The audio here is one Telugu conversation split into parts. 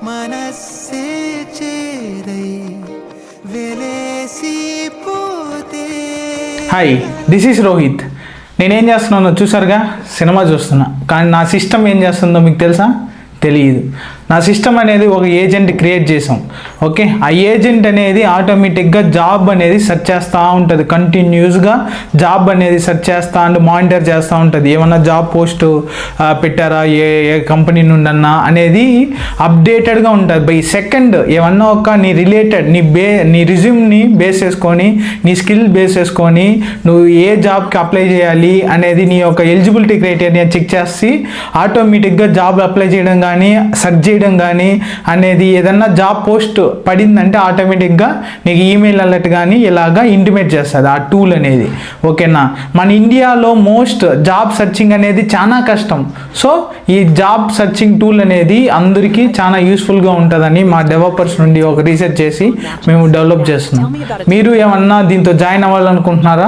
మనస్సే చేరై వెలేసిపోతే. Hi, this is Rohit. నేనేం చేస్తున్నానో చూసారుగా, సినిమా చూస్తున్నా. కానీ నా సిస్టమ్ ఏం చేస్తుందో మీకు తెలుసా? తెలియదు. నా సిస్టమ్ అనేది ఒక ఏజెంట్ క్రియేట్ చేసాం. ఓకే, ఆ ఏజెంట్ అనేది ఆటోమేటిక్గా జాబ్ అనేది సెర్చ్ చేస్తూ ఉంటుంది. కంటిన్యూస్గా జాబ్ అనేది సెర్చ్ చేస్తూ అండ్ మానిటర్ చేస్తూ ఉంటుంది. ఏమన్నా జాబ్ పోస్ట్ పెట్టారా, ఏ కంపెనీ నుండి అన్నా అనేది అప్డేటెడ్గా ఉంటుంది. బై సెకండ్ ఏమన్నా ఒక నీ రిలేటెడ్ నీ రిజ్యూమ్ని బేస్ చేసుకొని, నీ స్కిల్ బేస్ చేసుకొని నువ్వు ఏ జాబ్కి అప్లై చేయాలి అనేది నీ యొక్క ఎలిజిబిలిటీ క్రైటీరియా చెక్ చేసి ఆటోమేటిక్గా జాబ్ అప్లై చేయడం కానీ సెర్చ్ చేయడం కానీ అనేది ఏదన్నా జాబ్ పోస్ట్ పడిందంటే ఆటోమేటిక్గా నీకు ఈమెయిల్ అలర్ట్ కానీ ఇలాగా ఇంటిమేట్ చేస్తుంది ఆ టూల్ అనేది. ఓకేనా, మన ఇండియాలో మోస్ట్ జాబ్ సర్చింగ్ అనేది చాలా కష్టం. సో ఈ జాబ్ సర్చింగ్ టూల్ అనేది అందరికీ చాలా యూస్ఫుల్గా ఉంటుందని మా డెవలపర్స్ నుండి ఒక రీసెర్చ్ చేసి మేము డెవలప్ చేస్తున్నాం. మీరు ఏమన్నా దీంతో జాయిన్ అవ్వాలనుకుంటున్నారా?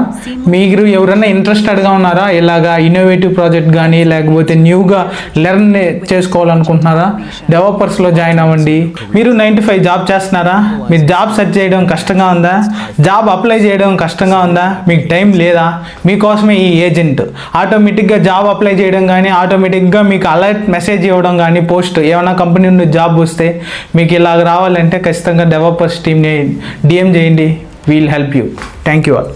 మీరు ఎవరైనా ఇంట్రెస్టెడ్గా ఉన్నారా? ఇలాగా ఇన్నోవేటివ్ ప్రాజెక్ట్ కానీ లేకపోతే న్యూగా లెర్న్ చేసుకోవాలనుకుంటున్నారా? డెవలపర్స్లో జాయిన్ అవ్వండి. మీరు 9 to 5 జాబ్ చేస్తున్నారా? మీరు జాబ్ సెర్చ్ చేయడం కష్టంగా ఉందా? జాబ్ అప్లై చేయడం కష్టంగా ఉందా? మీకు టైం లేదా? మీకోసమే ఈ ఏజెంట్ ఆటోమేటిక్గా జాబ్ అప్లై చేయడం కానీ ఆటోమేటిక్గా మీకు అలర్ట్ మెసేజ్ ఇవ్వడం కానీ పోస్ట్ ఏమైనా కంపెనీ నుండి జాబ్ వస్తే మీకు ఇలాగ రావాలంటే ఖచ్చితంగా డెవలపర్స్ టీమ్ని DM చేయండి. We'll help you. Thank you all.